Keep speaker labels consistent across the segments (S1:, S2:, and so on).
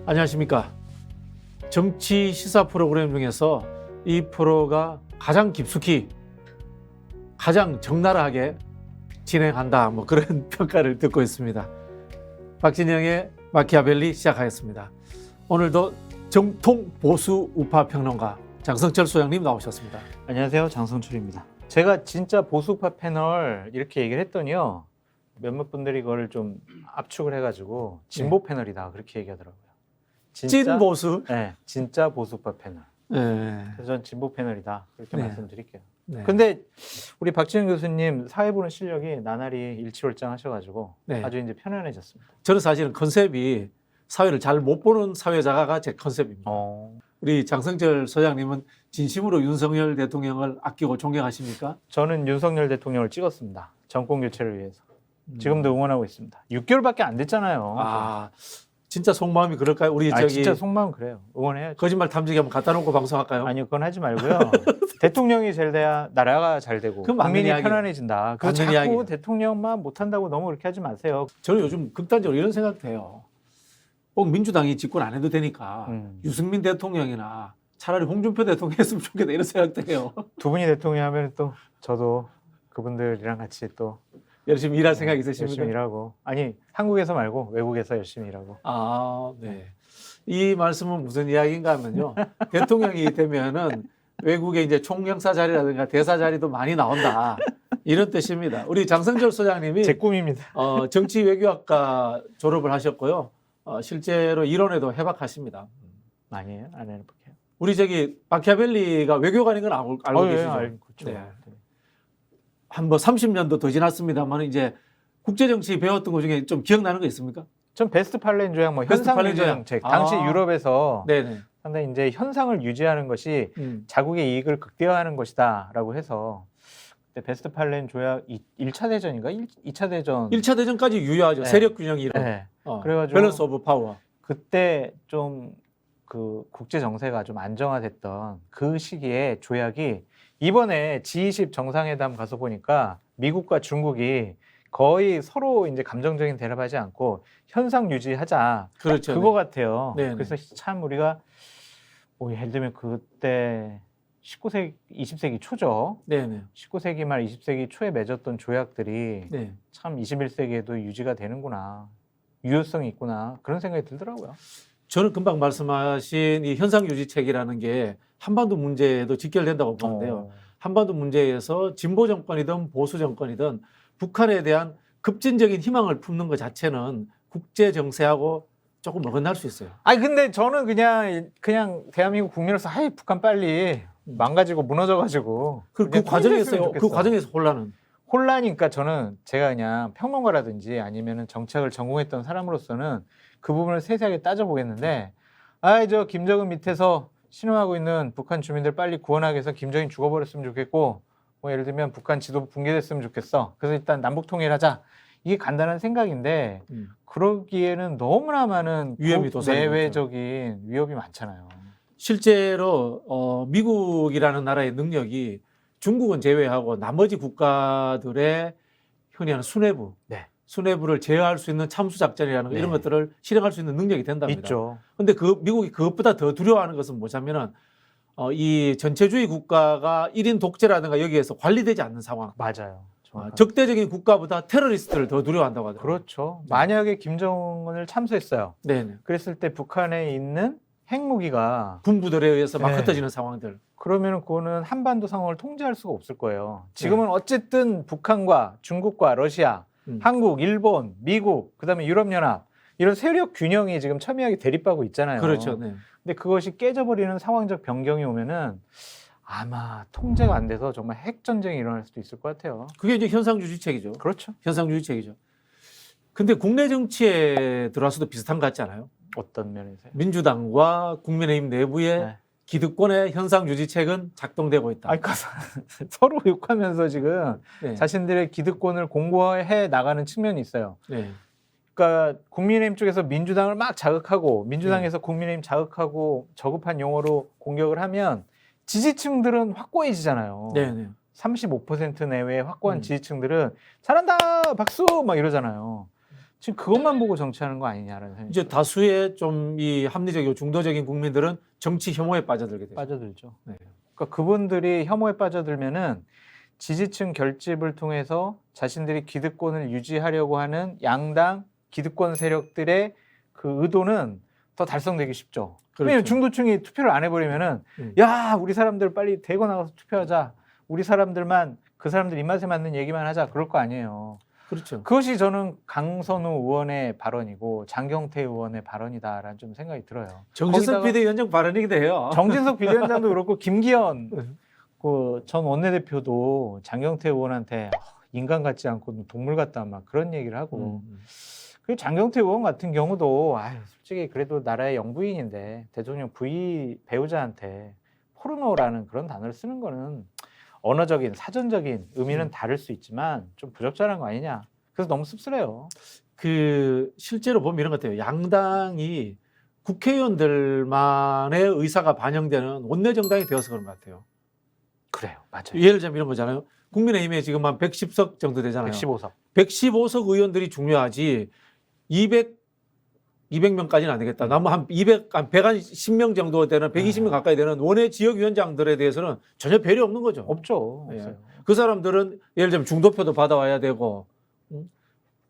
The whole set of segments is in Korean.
S1: 안녕하십니까. 정치 시사 프로그램 중에서 이 프로가 가장 깊숙이 가장 적나라하게 진행한다, 뭐 그런 평가를 듣고 있습니다. 박진영의 마키아벨리 시작하겠습니다. 오늘도 정통 보수 우파 평론가 장성철 소장님 나오셨습니다.
S2: 안녕하세요, 장성철입니다. 제가 진짜 보수파 패널 이렇게 얘기를 했더니요, 몇몇 분들이 이걸 좀 압축을 해가지고 진보 패널이다 그렇게 얘기하더라고요.
S1: 찐 보수?
S2: 네, 진짜 보수파 패널.
S1: 네.
S2: 그래서 전 진보 패널이다 그렇게
S1: 네.
S2: 말씀드릴게요.
S1: 네.
S2: 근데 우리 박진영 교수님 사회 보는 실력이 나날이 일치월장하셔가지고
S1: 네.
S2: 아주 이제 편안해졌습니다.
S1: 저는 사실은 컨셉이 사회를 잘 못 보는 사회자가 제 컨셉입니다. 우리 장성철 소장님은 진심으로 윤석열 대통령을 아끼고 존경하십니까?
S2: 저는 윤석열 대통령을 찍었습니다. 정권 교체를 위해서. 지금도 응원하고 있습니다. 6개월밖에 안 됐잖아요.
S1: 아, 진짜 속마음이 그럴까요? 우리
S2: 진짜 속마음 그래요. 응원해야죠.
S1: 거짓말 탐지기 한번 갖다 놓고 방송할까요?
S2: 아니요, 그건 하지 말고요. 대통령이 잘 돼야 나라가 잘 되고
S1: 그건 맞는
S2: 국민이
S1: 이야기예요.
S2: 편안해진다. 그래서
S1: 맞는
S2: 자꾸
S1: 이야기예요.
S2: 대통령만 못한다고 너무 그렇게 하지 마세요.
S1: 저는 요즘 극단적으로 이런 생각도 해요. 꼭 민주당이 집권 안 해도 되니까 유승민 대통령이나 차라리 홍준표 대통령 했으면 좋겠다 이런 생각도 해요.
S2: 두 분이 대통령 하면 또 저도 그분들이랑 같이 또
S1: 열심히 일할 생각 있으십니까?
S2: 열심히 일하고, 아니 한국에서 말고 외국에서 열심히 일하고.
S1: 아, 네. 이 말씀은 무슨 이야기인가 하면요. 대통령이 되면은 외국에 이제 총영사 자리라든가 대사 자리도 많이 나온다. 이런 뜻입니다. 우리 장성철 소장님이
S2: 제 꿈입니다.
S1: 정치 외교학과 졸업을 하셨고요. 실제로 이론에도 해박하십니다.
S2: 아니에요? 안 해볼게요.
S1: 우리 저기 마키아벨리가 외교관인 건 알고 계시죠?
S2: 그렇죠.
S1: 네. 한 뭐 30년도 더 지났습니다만 이제 국제정치 배웠던 것 중에 좀 기억나는 거 있습니까?
S2: 전 베스트 팔렌 조약, 뭐
S1: 베스트
S2: 현상
S1: 팔렌
S2: 유지
S1: 조약.
S2: 정책. 당시
S1: 아.
S2: 유럽에서
S1: 네네.
S2: 상당히 이제 현상을 유지하는 것이 자국의 이익을 극대화하는 것이다라고 해서 그때 베스트 팔렌 조약 1차 대전인가 2차 대전
S1: 1차 대전까지 유효하죠.
S2: 네.
S1: 세력 균형 이론.
S2: 네.
S1: 그래가지고
S2: 그래가지고
S1: 밸런스 오브 파워.
S2: 그때 좀 그 국제 정세가 좀 안정화됐던 그 시기에 조약이 이번에 G20 정상회담 가서 보니까 미국과 중국이 거의 서로 이제 감정적인 대립하지 않고 현상 유지하자.
S1: 그렇죠.
S2: 그거 같아요.
S1: 네네.
S2: 그래서 참 우리가 뭐 예를 들면 그때 19세기, 20세기 초죠.
S1: 네네.
S2: 19세기 말 20세기 초에 맺었던 조약들이
S1: 네.
S2: 참 21세기에도 유지가 되는구나. 유효성이 있구나. 그런 생각이 들더라고요.
S1: 저는 금방 말씀하신 이 현상 유지책이라는 게 한반도 문제에도 직결된다고 보는데요. 한반도 문제에서 진보 정권이든 보수 정권이든 북한에 대한 급진적인 희망을 품는 것 자체는 국제 정세하고 조금 어긋날 수 있어요.
S2: 아니 근데 저는 그냥 대한민국 국민으로서 하이 북한 빨리 망가지고 무너져가지고
S1: 그
S2: 그냥
S1: 과정에서요.
S2: 통일됐으면
S1: 그
S2: 좋겠어.
S1: 과정에서 혼란은.
S2: 혼란이니까 저는 제가 그냥 평론가라든지 아니면은 정책을 전공했던 사람으로서는 그 부분을 세세하게 따져보겠는데, 저 김정은 밑에서 신음하고 있는 북한 주민들 빨리 구원하기 위해서 김정인 죽어버렸으면 좋겠고, 뭐 예를 들면 북한 지도 붕괴됐으면 좋겠어. 그래서 일단 남북 통일하자. 이게 간단한 생각인데 그러기에는 너무나 많은
S1: 위험이 도사리고
S2: 내외적인 위협이 많잖아요.
S1: 실제로 미국이라는 나라의 능력이 중국은 제외하고 나머지 국가들의 흔히 하는 수뇌부,
S2: 네.
S1: 수뇌부를 제어할 수 있는 참수작전이라는 거, 이런
S2: 네.
S1: 것들을 실행할 수 있는 능력이 된답니다.
S2: 있죠.
S1: 그런데 미국이 그것보다 더 두려워하는 것은 뭐냐면은 이 전체주의 국가가 1인 독재라든가 여기에서 관리되지 않는 상황.
S2: 맞아요. 정확하게.
S1: 적대적인 국가보다 테러리스트를 더 두려워한다고 하더라고요.
S2: 그렇죠. 만약에 김정은을 참수했어요.
S1: 네네.
S2: 그랬을 때 북한에 있는 핵무기가
S1: 군부들에 의해서 막
S2: 네.
S1: 흩어지는 상황들.
S2: 그러면 그거는 한반도 상황을 통제할 수가 없을 거예요. 지금은 어쨌든 북한과 중국과 러시아, 한국, 일본, 미국, 그다음에 유럽연합 이런 세력 균형이 지금 첨예하게 대립하고 있잖아요.
S1: 그렇죠. 네.
S2: 근데 그것이 깨져버리는 상황적 변경이 오면은 아마 통제가 안 돼서 정말 핵 전쟁이 일어날 수도 있을 것 같아요.
S1: 그게 이제 현상유지책이죠.
S2: 그렇죠.
S1: 현상유지책이죠. 근데 국내 정치에 들어와서도 비슷한 것 같지 않아요?
S2: 어떤 면에서요?
S1: 민주당과 국민의힘 내부의
S2: 네.
S1: 기득권의 현상유지책은 작동되고 있다.
S2: 아니, 서로 욕하면서 지금
S1: 네.
S2: 자신들의 기득권을 공고해 나가는 측면이 있어요.
S1: 네.
S2: 그러니까 국민의힘 쪽에서 민주당을 막 자극하고 민주당에서 국민의힘 자극하고 저급한 용어로 공격을 하면 지지층들은 확고해지잖아요.
S1: 네.
S2: 35% 내외의 확고한 지지층들은 잘한다 박수 막 이러잖아요. 지금 그것만 보고 정치하는 거 아니냐라는 생각이
S1: 이제 다수의 좀 이 합리적이고 중도적인 국민들은 정치 혐오에 빠져들게 되죠.
S2: 빠져들죠.
S1: 네.
S2: 그러니까 그분들이 혐오에 빠져들면은 지지층 결집을 통해서 자신들이 기득권을 유지하려고 하는 양당 기득권 세력들의 그 의도는 더 달성되기 쉽죠. 왜냐면
S1: 그렇죠.
S2: 중도층이 투표를 안 해버리면은
S1: 음.
S2: 야 우리 사람들 빨리 대거 나가서 투표하자. 우리 사람들만 그 사람들 입맛에 맞는 얘기만 하자. 그럴 거 아니에요.
S1: 그렇죠.
S2: 그것이 저는 강선우 의원의 발언이고 장경태 의원의 발언이다라는 좀 생각이 들어요.
S1: 정진석
S2: 거기다가
S1: 비대위원장 발언이기도 해요.
S2: 정진석 비대위원장도 그렇고 김기현
S1: 네.
S2: 그 전 원내대표도 장경태 의원한테 인간 같지 않고 동물 같다 막 그런 얘기를 하고 그 장경태 의원 같은 경우도 아유 솔직히 그래도 나라의 영부인인데 대통령 부위 배우자한테 포르노라는 그런 단어를 쓰는 거는 언어적인 사전적인 의미는 다를 수 있지만 좀 부적절한 거 아니냐. 그래서 너무 씁쓸해요.
S1: 그 실제로 보면 이런 것 같아요. 양당이 국회의원들만의 의사가 반영되는 원내 정당이 되어서 그런 것 같아요.
S2: 그래요, 맞아요.
S1: 예를 들면 이런 거잖아요. 국민의힘에 지금 한 110석 정도 되잖아요.
S2: 115석.
S1: 115석 의원들이 중요하지 200명까지는 안 되겠다. 나무 한 110명 정도 되는 120명 가까이 되는 원외 지역위원장들에 대해서는 전혀 배려 없는 거죠.
S2: 없죠.
S1: 예.
S2: 없어요.
S1: 그 사람들은 예를 들면 중도표도 받아와야 되고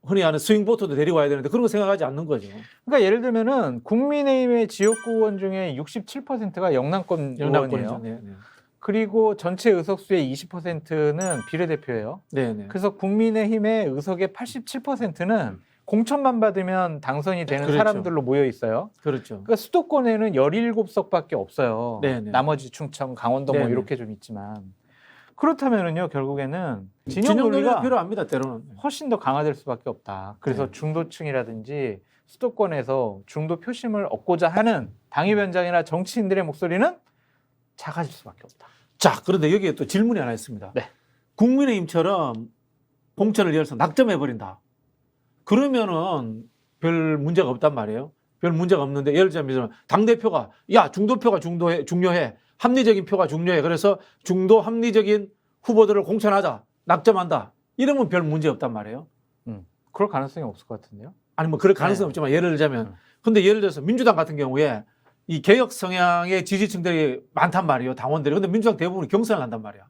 S1: 흔히 하는 스윙보트도 데리고 와야 되는데 그런 거 생각하지 않는 거죠.
S2: 그러니까 예를 들면은 국민의힘의 지역구 의원 중에 67%가 영남권 의원이에요.
S1: 네, 네.
S2: 그리고 전체 의석수의 20%는 비례대표예요.
S1: 네, 네.
S2: 그래서 국민의힘의 의석의 87%는 공천만 받으면 당선이 되는
S1: 그렇죠.
S2: 사람들로 모여 있어요.
S1: 그렇죠.
S2: 그러니까 수도권에는 17석밖에 없어요.
S1: 네네.
S2: 나머지 충청, 강원도 뭐
S1: 네네.
S2: 이렇게 좀 있지만 그렇다면은요 결국에는
S1: 진영 논리가
S2: 진영 논리가
S1: 필요합니다. 때로는.
S2: 훨씬 더 강화될 수밖에 없다. 그래서
S1: 네.
S2: 중도층이라든지 수도권에서 중도 표심을 얻고자 하는 당협위원장이나 정치인들의 목소리는 작아질 수밖에 없다.
S1: 자, 그런데 여기에 또 질문이 하나 있습니다.
S2: 네.
S1: 국민의힘처럼 공천을 열어서 낙점해버린다. 그러면은 별 문제가 없단 말이에요. 별 문제가 없는데 예를 들면 당대표가 야 중도표가 중요해. 합리적인 표가 중요해. 그래서 중도 합리적인 후보들을 공천하자. 낙점한다. 이러면 별 문제 없단 말이에요.
S2: 그럴 가능성이 없을 것 같은데요.
S1: 아니 뭐 그럴 가능성은
S2: 네.
S1: 없지만 예를 들자면 근데 예를 들어서 민주당 같은 경우에 이 개혁 성향의 지지층들이 많단 말이에요. 당원들이. 근데 민주당 대부분이 경선을 한단 말이야.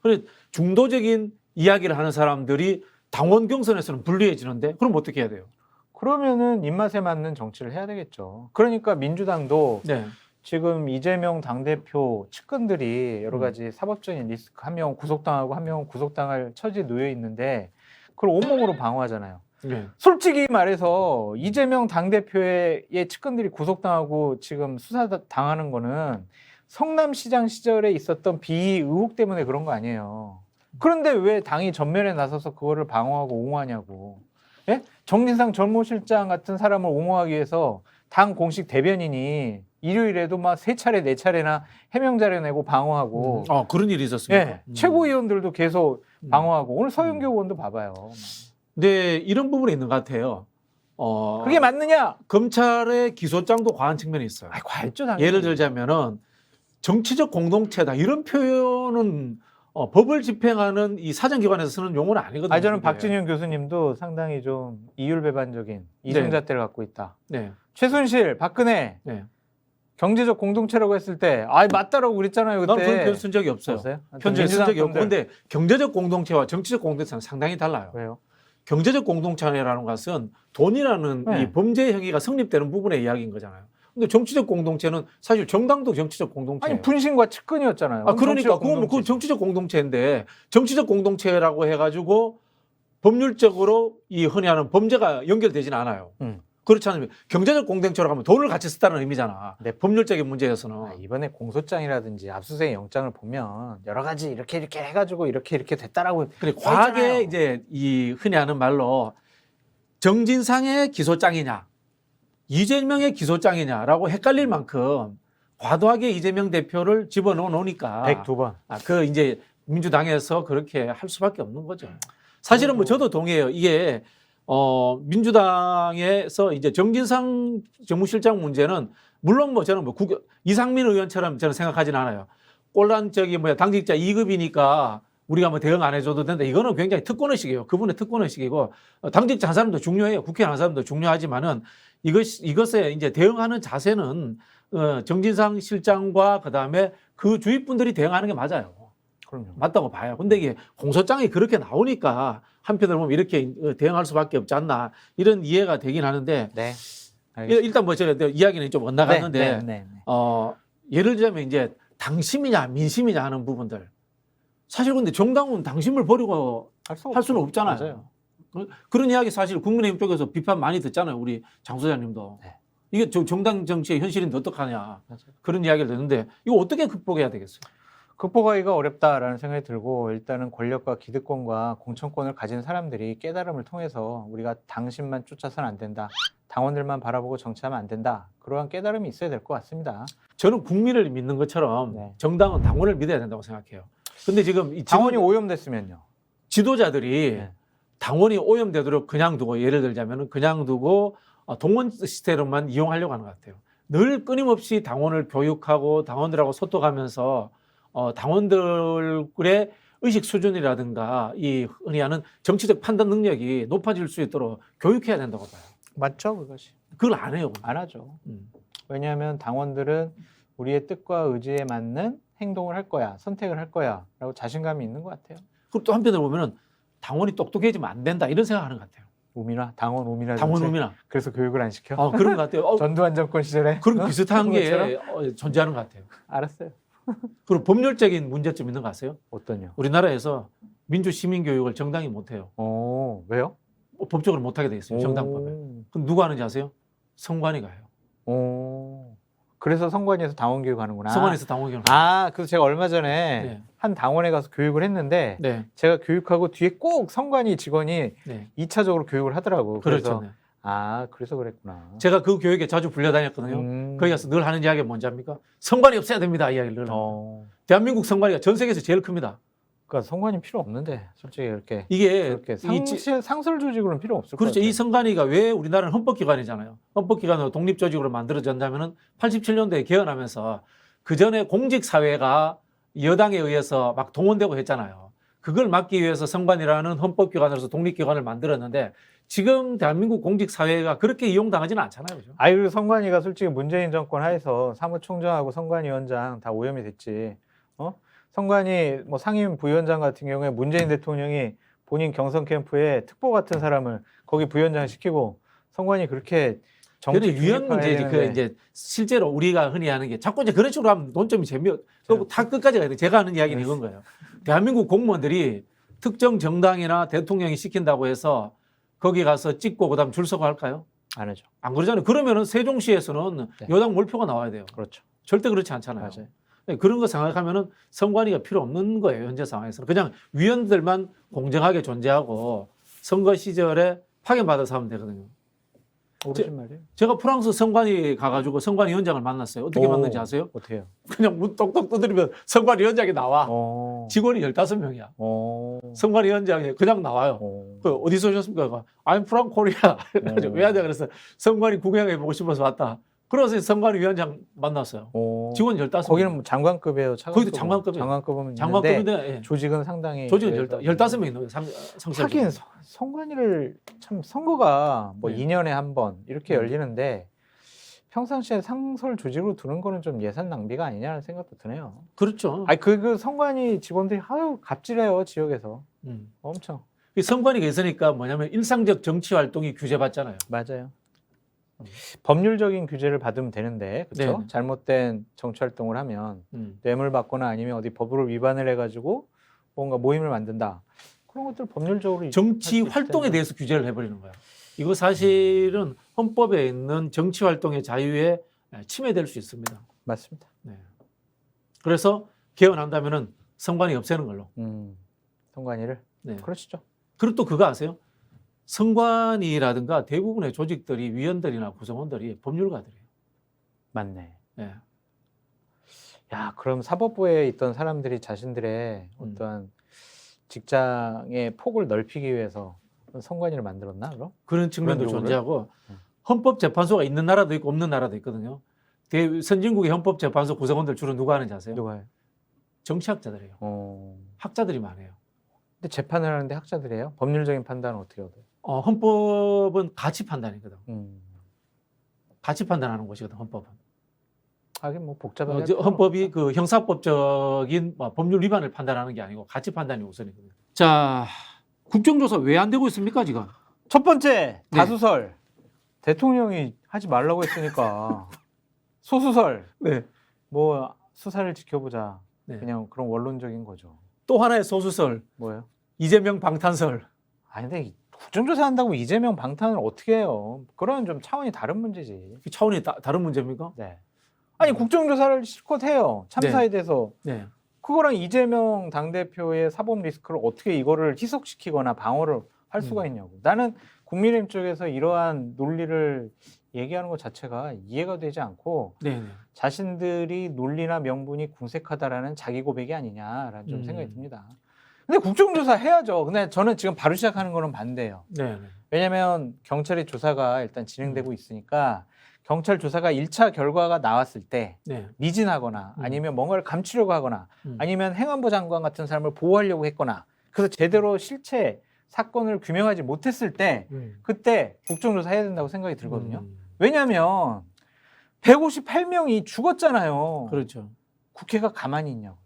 S1: 그래서 중도적인 이야기를 하는 사람들이 당원 경선에서는 불리해지는데 그럼 어떻게 해야 돼요?
S2: 그러면은 입맛에 맞는 정치를 해야 되겠죠. 그러니까 민주당도
S1: 네.
S2: 지금 이재명 당대표 측근들이 여러 가지 사법적인 리스크, 한 명은 구속당하고 한 명은 구속당할 처지에 놓여 있는데 그걸 온몸으로 방어하잖아요.
S1: 네.
S2: 솔직히 말해서 이재명 당대표의 측근들이 구속당하고 지금 수사 당하는 거는 성남시장 시절에 있었던 비의 의혹 때문에 그런 거 아니에요. 그런데 왜 당이 전면에 나서서 그거를 방어하고 옹호하냐고. 예? 정진상 전무실장 같은 사람을 옹호하기 위해서 당 공식 대변인이 일요일에도 막 3차례, 4차례나 해명 자료 내고 방어하고
S1: 그런 일이 있었습니다.
S2: 예, 최고위원들도 계속 방어하고 오늘 서영교 의원도 봐봐요.
S1: 네, 이런 부분이 있는 것 같아요.
S2: 그게 맞느냐?
S1: 검찰의 기소장도 과한 측면이 있어요.
S2: 아, 과했죠, 당연히.
S1: 예를 들자면은 정치적 공동체다 이런 표현은 법을 집행하는 이 사정기관에서 쓰는 용어는 아니거든요.
S2: 저는
S1: 그게.
S2: 박진영 교수님도 상당히 좀 이율배반적인 이중잣대를 갖고 있다.
S1: 네,
S2: 최순실, 박근혜
S1: 네.
S2: 경제적 공동체라고 했을 때 맞다라고 그랬잖아요 그때.
S1: 나는 그런 표현 쓴 적이 없어요.
S2: 없어요?
S1: 현재 쓴 적이 없고,
S2: 분들.
S1: 근데 경제적 공동체와 정치적 공동체는 상당히 달라요.
S2: 왜요?
S1: 경제적 공동체라는 것은 돈이라는
S2: 네.
S1: 이 범죄 행위가 성립되는 부분의 이야기인 거잖아요. 근데 정치적 공동체는 사실 정당도 정치적 공동체예요.
S2: 아니 분신과 측근이었잖아요.
S1: 그러니까 그건 정치적 공동체인데 정치적 공동체라고 해가지고 법률적으로 이 흔히 하는 범죄가 연결되지는 않아요. 그렇지 않으면 경제적 공동체로 가면 돈을 같이 썼다는 의미잖아.
S2: 네.
S1: 법률적인 문제에서는.
S2: 이번에 공소장이라든지 압수수색 영장을 보면 여러 가지 이렇게 해가지고 이렇게 됐다라고.
S1: 그래 과하게
S2: 써있잖아요.
S1: 이제 이 흔히 하는 말로 정진상의 기소장이냐 이재명의 기소장이냐라고 헷갈릴 만큼 과도하게 이재명 대표를 집어넣어 놓으니까
S2: 102번.
S1: 그 이제 민주당에서 그렇게 할 수밖에 없는 거죠. 사실은 뭐 저도 동의해요. 이게 민주당에서 이제 정진상 정무실장 문제는 물론 뭐 저는 이상민 의원처럼 저는 생각하지는 않아요. 꼴란 당직자 2급이니까 우리가 뭐 대응 안 해줘도 된다. 이거는 굉장히 특권의식이에요. 그분의 특권의식이고 당직자 한 사람도 중요해요. 국회의원 한 사람도 중요하지만은 이것에 이제 대응하는 자세는 정진상 실장과 그다음에 그 주위 분들이 대응하는 게 맞아요.
S2: 그럼요.
S1: 맞다고 봐요. 근데 이게 공소장이 그렇게 나오니까 한편으로 보면 이렇게 대응할 수밖에 없지 않나 이런 이해가 되긴 하는데
S2: 네.
S1: 일단 뭐 제가 이야기는 좀 엇나갔는데
S2: 네.
S1: 예를 들자면 이제 당심이냐 민심이냐 하는 부분들 사실 근데 정당은 당심을 버리고 할 수는 없잖아요.
S2: 맞아요.
S1: 그런 이야기 사실 국민의힘 쪽에서 비판 많이 듣잖아요. 우리 장 소장님도.
S2: 네.
S1: 이게 정당 정치의 현실인데 어떡하냐.
S2: 맞아요.
S1: 그런 이야기를 듣는데 이거 어떻게 극복해야 되겠어요?
S2: 극복하기가 어렵다라는 생각이 들고 일단은 권력과 기득권과 공천권을 가진 사람들이 깨달음을 통해서 우리가 당신만 쫓아서는 안 된다. 당원들만 바라보고 정치하면 안 된다. 그러한 깨달음이 있어야 될 것 같습니다.
S1: 저는 국민을 믿는 것처럼
S2: 네.
S1: 정당은 당원을 믿어야 된다고 생각해요. 근데 지금 이
S2: 당원이 오염됐으면요.
S1: 지도자들이
S2: 네.
S1: 당원이 오염되도록 그냥 두고 예를 들자면 그냥 두고 동원 시스템만 이용하려고 하는 것 같아요. 늘 끊임없이 당원을 교육하고 당원들하고 소통하면서 당원들의 의식 수준이라든가 이 흔히 하는 정치적 판단 능력이 높아질 수 있도록 교육해야 된다고 봐요.
S2: 맞죠, 그것이.
S1: 그걸 안 해요.
S2: 안 하죠.
S1: 음.
S2: 왜냐하면 당원들은 우리의 뜻과 의지에 맞는 행동을 할 거야, 선택을 할 거야 라고 자신감이 있는 것 같아요.
S1: 그리고 또 한편으로 보면은 당원이 똑똑해지면 안 된다 이런 생각하는 것 같아요.
S2: 우미나 당원 우미나
S1: 당원
S2: 정책?
S1: 우미나.
S2: 그래서 교육을 안 시켜?
S1: 그런 것 같아요.
S2: 전두환 정권 시절에
S1: 그런 비슷한 게
S2: 그것처럼?
S1: 존재하는 것 같아요.
S2: 알았어요.
S1: 그리고 법률적인 문제점 있는 거 아세요?
S2: 어떤요?
S1: 우리나라에서 민주 시민 교육을 정당이 못해요.
S2: 왜요?
S1: 법적으로 못하게 돼 있어요. 정당법에. 그럼 누가 하는지 아세요? 선관위가 해요.
S2: 그래서 선관위에서 당원 교육하는구나.
S1: 선관위에서 당원 교육.
S2: 그래서 제가 얼마 전에
S1: 네.
S2: 한 당원에 가서 교육을 했는데
S1: 네.
S2: 제가 교육하고 뒤에 꼭 선관위 직원이
S1: 네.
S2: 2차적으로 교육을 하더라고.
S1: 그렇죠.
S2: 그래서
S1: 네.
S2: 그래서 그랬구나.
S1: 제가 그 교육에 자주 불려다녔거든요. 거기 가서 늘 하는 이야기가 뭔지 압니까? 선관위 없애야 됩니다. 이 이야기를 늘 합니다. 대한민국 선관위가 전 세계에서 제일 큽니다.
S2: 그러니까 선관위 필요 없는데 솔직히 이렇게
S1: 이게
S2: 상설 조직으로는 필요 없을 것
S1: 그렇죠.
S2: 같아요.
S1: 이 선관위가 왜 우리나라는 헌법기관이잖아요. 헌법기관으로 독립조직으로 만들어졌냐면은 87년도에 개헌하면서 그 전에 공직사회가 여당에 의해서 막 동원되고 했잖아요. 그걸 막기 위해서 선관위라는 헌법기관으로서 독립기관을 만들었는데 지금 대한민국 공직사회가 그렇게 이용당하지는 않잖아요. 그죠?
S2: 그리고 선관위가 솔직히 문재인 정권 하에서 사무총장하고 선관위원장 다 오염이 됐지. 선관위 뭐 상임 부위원장 같은 경우에 문재인 대통령이 본인 경선 캠프에 특보 같은 사람을 거기 부위원장 시키고 선관위 그렇게 정치
S1: 위원 문제지. 그 이제 실제로 우리가 흔히 하는 게 자꾸 이제 그런 식으로 하면 논점이 그리고 다 끝까지 가야 돼. 제가 하는 이야기는 이건 거예요. 대한민국 공무원들이 특정 정당이나 대통령이 시킨다고 해서 거기 가서 찍고 그다음 줄 서고 할까요?
S2: 안 하죠.
S1: 안 그러잖아요. 그러면은 세종시에서는 여당 몰표가 나와야 돼요.
S2: 그렇죠.
S1: 절대 그렇지 않잖아요.
S2: 맞아요.
S1: 그런 거 생각하면은 선관위가 필요 없는 거예요. 현재 상황에서는. 그냥 위원들만 공정하게 존재하고 선거 시절에 파견받아서 하면 되거든요.
S2: 모르신 말이에요.
S1: 제가 프랑스 선관위 가가지고 선관위원장을 만났어요. 어떻게 만났는지 아세요?
S2: 어떻게요?
S1: 그냥 문 똑똑 두드리면 선관위원장이 나와. 직원이 15명이야. 선관위원장이 그냥 나와요. 어디서 오셨습니까? I'm from Korea. 왜 하냐 그래서 선관위 구경해 보고 싶어서 왔다. 그래서 선관위원장 만났어요. 직원 15명.
S2: 거기는 뭐 장관급이에요?
S1: 거기도 장관급이에요.
S2: 장관급은
S1: 장관급인데
S2: 조직은 상당히
S1: 조직은 15명이 있는 거예요.
S2: 하긴 선관위를 참 선거가 뭐
S1: 네.
S2: 2년에 한 번 이렇게 열리는데 평상시에 상설 조직으로 두는 거는 좀 예산 낭비가 아니냐는 생각도 드네요.
S1: 그렇죠.
S2: 그 선관위 직원들이 갑질해요 지역에서. 엄청.
S1: 선관위가 있으니까 뭐냐면 일상적 정치 활동이 규제받잖아요.
S2: 맞아요. 법률적인 규제를 받으면 되는데 그렇죠?
S1: 네.
S2: 잘못된 정치 활동을 하면 뇌물 받거나 아니면 어디 법을 위반을 해가지고 뭔가 모임을 만든다. 그런 것들 법률적으로
S1: 정치 활동에 대해서 규제를 해버리는 거예요. 이거 사실은 헌법에 있는 정치 활동의 자유에 침해될 수 있습니다.
S2: 맞습니다.
S1: 네. 그래서 개헌한다면은 선관위 없애는 걸로.
S2: 선관위를.
S1: 네.
S2: 그러시죠.
S1: 그리고 또 그거 아세요? 선관위라든가 대부분의 조직들이 위원들이나 구성원들이 법률가들이에요.
S2: 맞네.
S1: 네.
S2: 야, 그럼 사법부에 있던 사람들이 자신들의 어떠한 직장의 폭을 넓히기 위해서 선관위를 만들었나 그럼?
S1: 그런 측면도
S2: 그런
S1: 존재하고 헌법재판소가 있는 나라도 있고 없는 나라도 있거든요. 선진국의 헌법재판소 구성원들 주로 누가 하는지 아세요?
S2: 누가요?
S1: 정치학자들이에요. 학자들이 많아요.
S2: 근데 재판을 하는데 학자들이에요? 법률적인 판단은 어떻게 얻어요?
S1: 헌법은 가치 판단이거든.
S2: 음.
S1: 가치 판단하는 곳이거든, 헌법은.
S2: 하긴 뭐 복잡하게 할 필요는
S1: 헌법이
S2: 없다.
S1: 그 형사법적인 법률 위반을 판단하는 게 아니고 가치 판단이 우선이거든요. 자, 국정조사 왜 안 되고 있습니까, 지금?
S2: 첫 번째 다수설. 대통령이 하지 말라고 했으니까 소수설.
S1: 네.
S2: 뭐 수사를 지켜보자.
S1: 네.
S2: 그냥 그런 원론적인 거죠.
S1: 또 하나의 소수설,
S2: 뭐예요?
S1: 이재명 방탄설.
S2: 아니 근데 국정조사 한다고 이재명 방탄을 어떻게 해요? 그런 좀 차원이 다른 문제지.
S1: 차원이 다른 문제입니까?
S2: 네. 아니 국정조사를 실컷 해요. 참사에 대해서.
S1: 네.
S2: 그거랑 이재명 당대표의 사법 리스크를 어떻게 이거를 희석시키거나 방어를 할 수가 있냐고. 나는 국민의힘 쪽에서 이러한 논리를 얘기하는 것 자체가 이해가 되지 않고
S1: 네. 네.
S2: 자신들이 논리나 명분이 궁색하다라는 자기 고백이 아니냐라는 좀 생각이 듭니다. 근데 국정조사 해야죠. 근데 저는 지금 바로 시작하는 거는 반대예요.
S1: 네. 네.
S2: 왜냐하면 경찰의 조사가 일단 진행되고 있으니까 경찰 조사가 1차 결과가 나왔을 때
S1: 네.
S2: 미진하거나 아니면 뭔가를 감추려고 하거나
S1: 음.
S2: 아니면 행안부 장관 같은 사람을 보호하려고 했거나 그래서 제대로 실체 사건을 규명하지 못했을 때 그때 국정조사 해야 된다고 생각이 들거든요. 왜냐하면 158명이 죽었잖아요.
S1: 그렇죠.
S2: 국회가 가만히 있냐고요.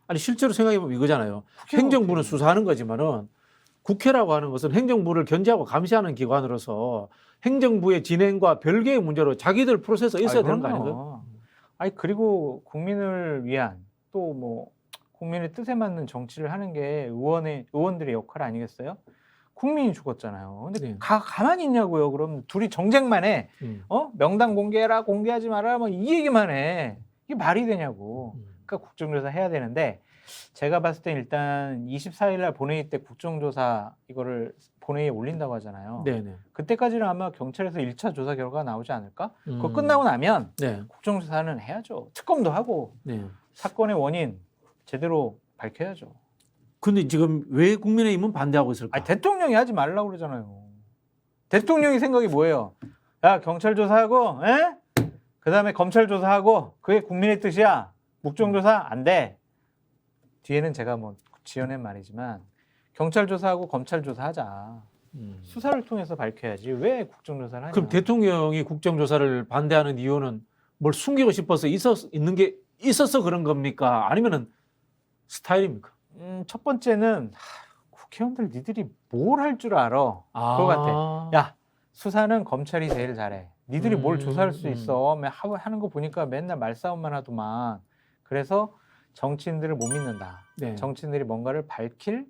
S1: 아니 실제로 생각해보면 이거잖아요.
S2: 국회가
S1: 행정부는
S2: 어떻게
S1: 수사하는 거지만은 국회라고 하는 것은 행정부를 견제하고 감시하는 기관으로서 행정부의 진행과 별개의 문제로 자기들 프로세스가 있어야 되는 거 아닌가요?
S2: 아니 그리고 국민을 위한 또 뭐 국민의 뜻에 맞는 정치를 하는 게 의원들의 역할 아니겠어요? 국민이 죽었잖아요. 근데
S1: 네.
S2: 가만히 있냐고요. 그럼 둘이 정쟁만 해. 명단 공개해라, 공개하지 마라, 뭐 이 얘기만 해. 이게 말이 되냐고. 그러니까 국정조사 해야 되는데 제가 봤을 때 일단 24일 날 본회의 때 국정조사 이거를 본회의에 올린다고 하잖아요.
S1: 네네.
S2: 그때까지는 아마 경찰에서 1차 조사 결과가 나오지 않을까? 그거 끝나고 나면
S1: 네.
S2: 국정조사는 해야죠. 특검도 하고
S1: 네.
S2: 사건의 원인 제대로 밝혀야죠.
S1: 근데 지금 왜 국민의힘은 반대하고 있을까?
S2: 아니, 대통령이 하지 말라고 그러잖아요. 대통령이 생각이 뭐예요? 야 경찰 조사하고, 그 다음에 검찰 조사하고 그게 국민의 뜻이야. 국정조사 안 돼. 뒤에는 제가 뭐 지어낸 말이지만 경찰 조사하고 검찰 조사하자. 수사를 통해서 밝혀야지 왜 국정조사를 하냐.
S1: 그럼 대통령이 국정조사를 반대하는 이유는 뭘 숨기고 싶어서 있는 게 있어서 그런 겁니까? 아니면은 스타일입니까?
S2: 첫 번째는 국회의원들 니들이 뭘 할 줄 알아. 그거 같아. 야 수사는 검찰이 제일 잘해. 니들이 뭘 조사할 수 있어. 하는 거 보니까 맨날 말싸움만 하더만. 그래서 정치인들을 못 믿는다.
S1: 네.
S2: 정치인들이 뭔가를 밝힐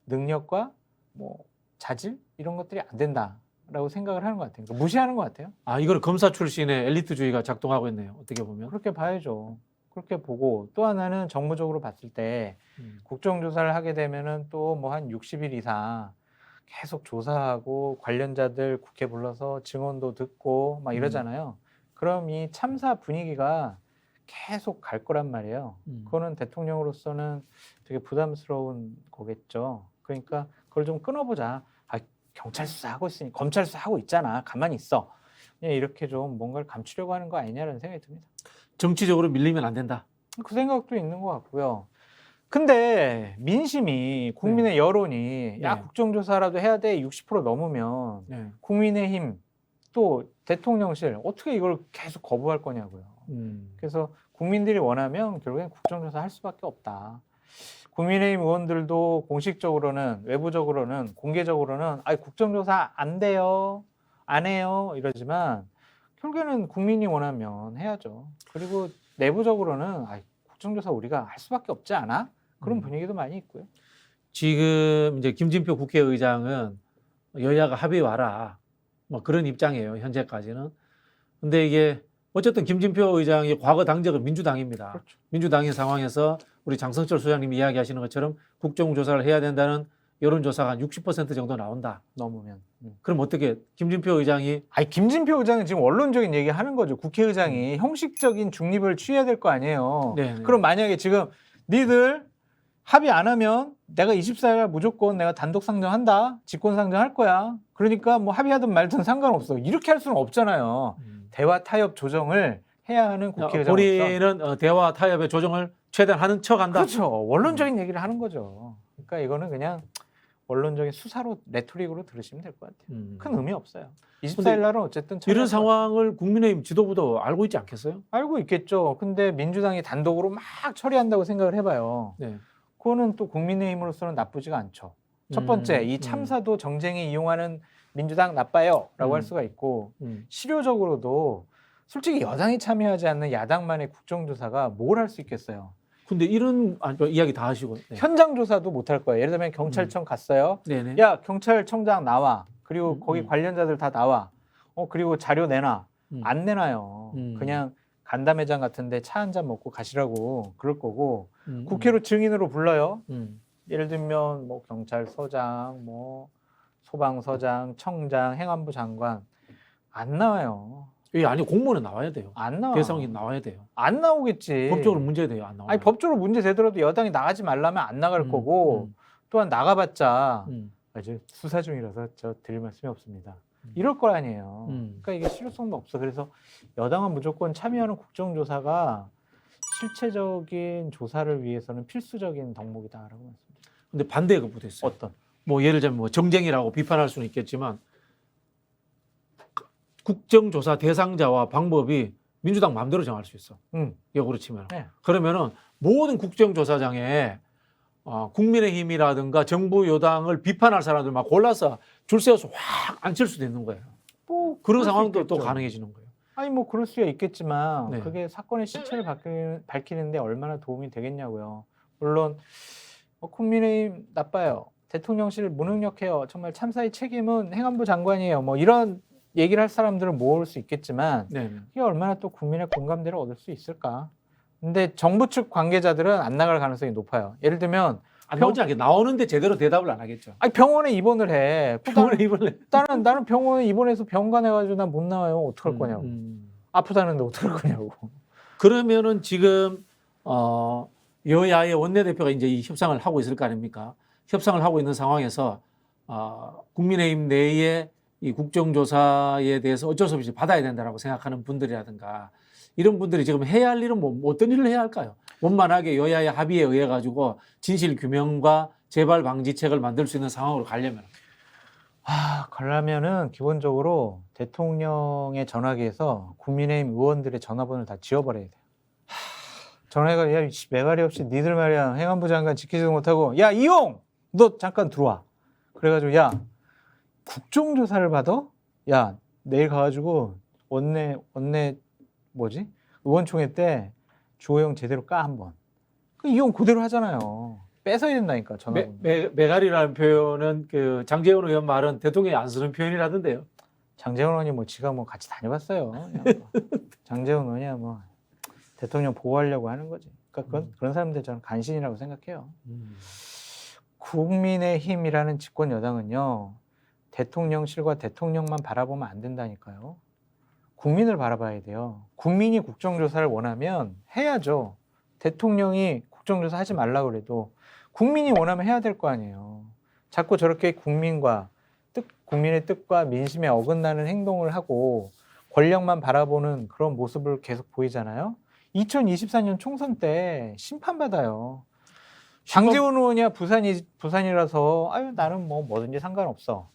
S2: 능력과 뭐 자질 이런 것들이 안 된다라고 생각을 하는 것 같아요. 그러니까 무시하는 것 같아요.
S1: 이거는 검사 출신의 엘리트주의가 작동하고 있네요. 어떻게 보면.
S2: 그렇게 봐야죠. 그렇게 보고 또 하나는 정무적으로 봤을 때 국정조사를 하게 되면은 또 뭐 한 60일 이상 계속 조사하고 관련자들 국회 불러서 증언도 듣고 막 이러잖아요. 그럼 이 참사 분위기가 계속 갈 거란 말이에요. 그거는 대통령으로서는 되게 부담스러운 거겠죠. 그러니까 그걸 좀 끊어보자. 경찰 수사하고 있으니 검찰 수사하고 있잖아. 가만히 있어. 그냥 이렇게 좀 뭔가를 감추려고 하는 거 아니냐라는 생각이 듭니다.
S1: 정치적으로 밀리면 안 된다.
S2: 그 생각도 있는 것 같고요. 근데 민심이 국민의 여론이 야 국정조사라도 해야 돼 60% 넘으면 국민의힘 또 대통령실 어떻게 이걸 계속 거부할 거냐고요. 그래서 국민들이 원하면 결국엔 국정조사 할 수밖에 없다. 국민의힘 의원들도 공식적으로는 외부적으로는 공개적으로는 국정조사 안 돼요. 안 해요. 이러지만 결국에는 국민이 원하면 해야죠. 그리고 내부적으로는 국정조사 우리가 할 수밖에 없지 않아? 그런 분위기도 많이 있고요.
S1: 지금 이제 김진표 국회의장은 여야가 합의 와라. 뭐 그런 입장이에요. 현재까지는. 근데 이게 어쨌든 김진표 의장이 과거 당적은 민주당입니다.
S2: 그렇죠.
S1: 민주당인 상황에서 우리 장성철 소장님이 이야기하시는 것처럼 국정조사를 해야 된다는 여론조사가 한 60% 정도 나온다.
S2: 넘으면.
S1: 그럼 어떻게 김진표 의장이
S2: 김진표 의장은 지금 원론적인 얘기 하는 거죠. 국회의장이 형식적인 중립을 취해야 될 거 아니에요.
S1: 네네.
S2: 그럼 만약에 지금 니들 합의 안 하면 내가 24일 무조건 내가 단독 상정한다. 직권 상정할 거야. 그러니까 뭐 합의하든 말든 상관없어. 이렇게 할 수는 없잖아요. 대화 타협 조정을 해야 하는 국회의장으로서.
S1: 본인은 대화 타협의 조정을 최대한 하는 척한다.
S2: 그렇죠. 원론적인 얘기를 하는 거죠. 그러니까 이거는 그냥 원론적인 수사로 레토릭으로 들으시면 될 것 같아요. 큰 의미 없어요. 24일 날은 어쨌든
S1: 이런 상황을 국민의힘 지도부도 알고 있지 않겠어요?
S2: 알고 있겠죠. 근데 민주당이 단독으로 막 처리한다고 생각을 해봐요.
S1: 네.
S2: 그거는 또 국민의힘으로서는 나쁘지가 않죠. 첫 번째, 이 참사도 정쟁에 이용하는 민주당 나빠요라고 할 수가 있고 실효적으로도 솔직히 여당이 참여하지 않는 야당만의 국정조사가 뭘 할 수 있겠어요.
S1: 근데 이런 이야기 다 하시고 네.
S2: 현장 조사도 못 할 거예요. 예를 들면 경찰청 갔어요.
S1: 네네.
S2: 야, 경찰청장 나와. 그리고 거기 관련자들 다 나와. 그리고 자료 내놔. 안 내놔요. 그냥 간담회장 같은데 차 한 잔 먹고 가시라고 그럴 거고 국회로 증인으로 불러요. 예를 들면 뭐 경찰서장, 뭐 소방서장, 청장, 행안부 장관 안 나와요.
S1: 아니 공무원은 나와야 돼요.
S2: 안 나와.
S1: 대상이 나와야 돼요.
S2: 안 나오겠지.
S1: 법적으로 문제돼요. 안 나와.
S2: 아니 법적으로 문제 되더라도 여당이 나가지 말라면 안 나갈 거고 또한 나가봤자 아주 수사 중이라서 저 드릴 말씀이 없습니다. 이럴 거 아니에요. 그러니까 이게 실효성도 없어. 그래서 여당은 무조건 참여하는 국정조사가 실체적인 조사를 위해서는 필수적인 덕목이다라고 말씀드립니다.
S1: 근데 반대가 붙어있어요.
S2: 어떤?
S1: 뭐 예를 들면 뭐 정쟁이라고 비판할 수는 있겠지만 국정조사 대상자와 방법이 민주당 마음대로 정할 수 있어. 역으로 치면.
S2: 네.
S1: 그러면은 모든 국정조사장에 국민의힘이라든가 정부 여당을 비판할 사람들 막 골라서 줄 세워서 확 앉힐 수도 있는 거예요.
S2: 뭐
S1: 그런 상황도 또 가능해지는 거예요.
S2: 아니 뭐 그럴 수야 있겠지만
S1: 네.
S2: 그게 사건의 실체를 밝히는데 얼마나 도움이 되겠냐고요. 물론 국민의힘 나빠요. 대통령실 무능력해요. 정말 참사의 책임은 행안부 장관이에요. 뭐 이런 얘기를 할 사람들은 모을 수 있겠지만
S1: 네네.
S2: 이게 얼마나 또 국민의 공감대를 얻을 수 있을까? 근데 정부 측 관계자들은 안 나갈 가능성이 높아요. 예를 들면
S1: 나오지 않게 나오는데 제대로 대답을 안 하겠죠.
S2: 아니 병원에 입원을 해.
S1: 병원에 입원을
S2: 나는 병원에 입원해서 병원 가가지고 난 못 나와요. 어떡할 거냐고. 아프다는데 어떡할 거냐고.
S1: 그러면은 지금 여야의 원내대표가 이제 이 협상을 하고 있을 거 아닙니까? 협상을 하고 있는 상황에서 국민의힘 내에 이 국정조사에 대해서 어쩔 수 없이 받아야 된다라고 생각하는 분들이라든가 이런 분들이 지금 해야 할 일은 뭐 어떤 일을 해야 할까요? 원만하게 여야의 합의에 의해 가지고 진실 규명과 재발 방지책을 만들 수 있는 상황으로 가려면
S2: 가려면은 기본적으로 대통령의 전화기에서 국민의힘 의원들의 전화번호를 다 지워버려야 돼요. 전화해가 야 매가리 없이 니들 말이야 행안부 장관 지키지도 못하고 야 이용 너 잠깐 들어와. 그래가지고 야 국정조사를 받아? 야 내일 가가지고 원내 뭐지 의원총회 때 주호영 제대로 까 한번. 그 이용 그대로 하잖아요. 뺏어야 된다니까 전화.
S1: 메가리라는 표현은 그 장제원 의원 말은 대통령이 안 쓰는 표현이라던데요.
S2: 장제원 의원이 뭐 지가 뭐 같이 다녀봤어요. 장제원 의원이야 뭐 대통령 보호하려고 하는 거지. 그러니까 그런 사람들 저는 간신이라고 생각해요. 국민의힘이라는 집권 여당은요. 대통령실과 대통령만 바라보면 안 된다니까요. 국민을 바라봐야 돼요. 국민이 국정조사를 원하면 해야죠. 대통령이 국정조사 하지 말라고 그래도 국민이 원하면 해야 될 거 아니에요. 자꾸 저렇게 국민의 뜻과 민심에 어긋나는 행동을 하고 권력만 바라보는 그런 모습을 계속 보이잖아요. 2024년 총선 때 심판받아요. 장제원 의원이야 부산이라서 아유 나는 뭐든지 상관없어.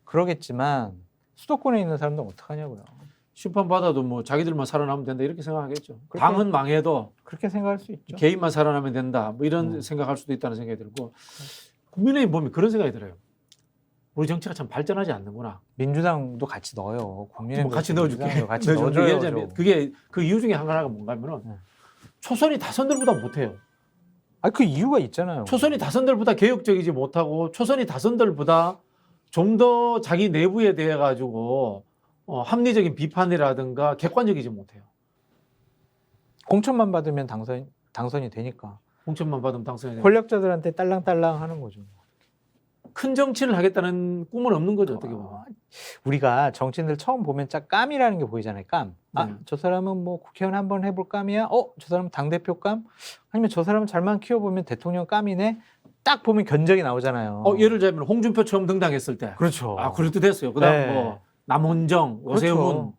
S2: 그러겠지만 수도권에 있는 사람들은 어떡하냐고요.
S1: 심판받아도 뭐 자기들만 살아나면 된다 이렇게 생각하겠죠. 당은 망해도
S2: 그렇게 생각할 수 있죠.
S1: 개인만 살아나면 된다 뭐 이런 생각할 수도 있다는 생각이 들고 국민의힘 보면 그런 생각이 들어요. 우리 정치가 참 발전하지 않는구나.
S2: 민주당도 같이 넣어요. 국민의힘
S1: 뭐 같이 넣어줄게.
S2: 같이 넣어줘요.
S1: 그게 그 이유 중에 하나가 뭔가 하면은 초선이 다선들보다 못해요.
S2: 그 이유가 있잖아요.
S1: 초선이 다선들보다 개혁적이지 못하고 초선이 다선들보다 좀 더 자기 내부에 대해 가지고 합리적인 비판이라든가 객관적이지 못해요.
S2: 공천만 받으면 당선이 되니까.
S1: 공천만 받으면 당선이 돼요.
S2: 권력자들한테 딸랑딸랑 하는 거죠.
S1: 큰 정치를 하겠다는 꿈은 없는 거죠. 어떻게 보면.
S2: 우리가 정치인들 처음 보면 딱 깜이라는 게 보이잖아요. 깜. 저 사람은 뭐 국회의원 한번 해볼 깜이야? 저 사람은 당대표 깜? 아니면 저 사람은 잘만 키워보면 대통령 깜이네? 딱 보면 견적이 나오잖아요.
S1: 예를 들면 홍준표 처음 등당했을 때.
S2: 그렇죠.
S1: 그럴듯했어요. 그다음
S2: 네.
S1: 뭐 남원정, 오세훈.
S2: 그렇죠.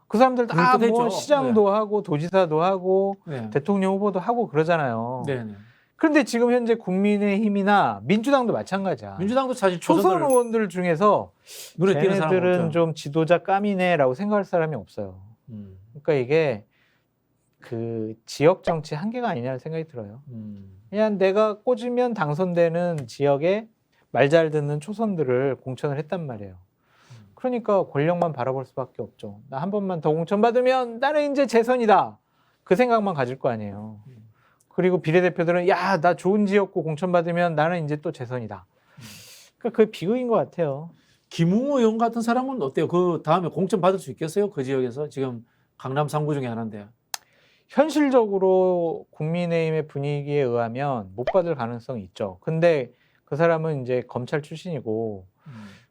S2: 그 사람들 다 뭐 시장도 하고 도지사도 하고
S1: 네.
S2: 대통령 후보도 하고 그러잖아요.
S1: 네네.
S2: 그런데 지금 현재 국민의힘이나 민주당도 마찬가지야.
S1: 민주당도 사실
S2: 초선
S1: 초선을
S2: 의원들 중에서
S1: 눈에 띄는 사람
S2: 쟤네들은
S1: 없죠.
S2: 좀 지도자 까미네라고 생각할 사람이 없어요.
S1: 음.
S2: 그러니까 이게 그 지역 정치 한계가 아니냐는 생각이 들어요. 그냥 내가 꽂으면 당선되는 지역에 말 잘 듣는 초선들을 공천을 했단 말이에요. 그러니까 권력만 바라볼 수밖에 없죠. 나 한 번만 더 공천받으면 나는 이제 재선이다. 그 생각만 가질 거 아니에요. 그리고 비례대표들은 야, 나 좋은 지역구 공천받으면 나는 이제 또 재선이다. 그러니까 그게 비극인 것 같아요.
S1: 김웅 의원 같은 사람은 어때요? 그 다음에 공천 받을 수 있겠어요? 그 지역에서 지금 강남 3구 중에 하나인데.
S2: 현실적으로 국민의힘의 분위기에 의하면 못 받을 가능성이 있죠. 근데 그 사람은 이제 검찰 출신이고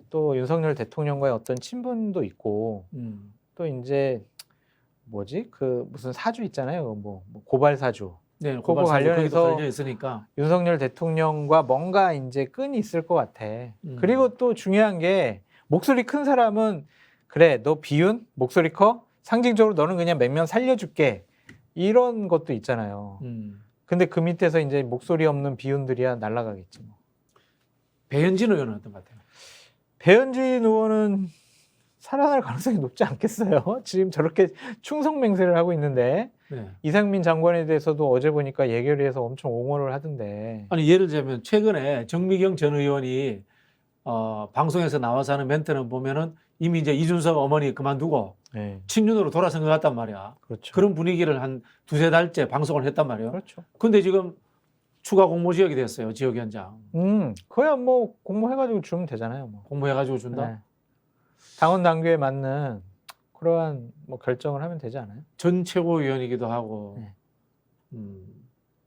S2: 또 윤석열 대통령과의 어떤 친분도 있고 또 이제 뭐지? 그 무슨 사주 있잖아요. 뭐 고발 사주.
S1: 네,
S2: 그거
S1: 고발 사주
S2: 관련해서
S1: 거기도 걸려 있으니까.
S2: 윤석열 대통령과 뭔가 이제 끈이 있을 것 같아. 그리고 또 중요한 게 목소리 큰 사람은 그래, 너 비윤? 목소리 커? 상징적으로 너는 그냥 몇 명 살려줄게. 이런 것도 있잖아요. 근데 그 밑에서 이제 목소리 없는 비윤들이야 날아가겠지 뭐.
S1: 배현진 의원은 어떤 것 같아요?
S2: 배현진 의원은 살아날 가능성이 높지 않겠어요? 지금 저렇게 충성맹세를 하고 있는데
S1: 네.
S2: 이상민 장관에 대해서도 어제 보니까 예결위에서 엄청 옹호를 하던데.
S1: 아니 예를 들자면 최근에 정미경 전 의원이 방송에서 나와서 하는 멘트는 보면은 이미 이제 이준석 어머니 그만두고
S2: 네,
S1: 친윤으로 돌아선 것 같단 말이야.
S2: 그렇죠.
S1: 그런 분위기를 한 두세 달째 방송을 했단 말이에요.
S2: 그렇죠.
S1: 근데 지금 추가 공모 지역이 됐어요. 지역 현장.
S2: 그야 뭐 공모해가지고 주면 되잖아요. 뭐.
S1: 공모해가지고 준다.
S2: 네. 당원 당규에 맞는 그러한 뭐 결정을 하면 되지 않아요?
S1: 전 최고위원이기도 하고.
S2: 네.
S1: 음,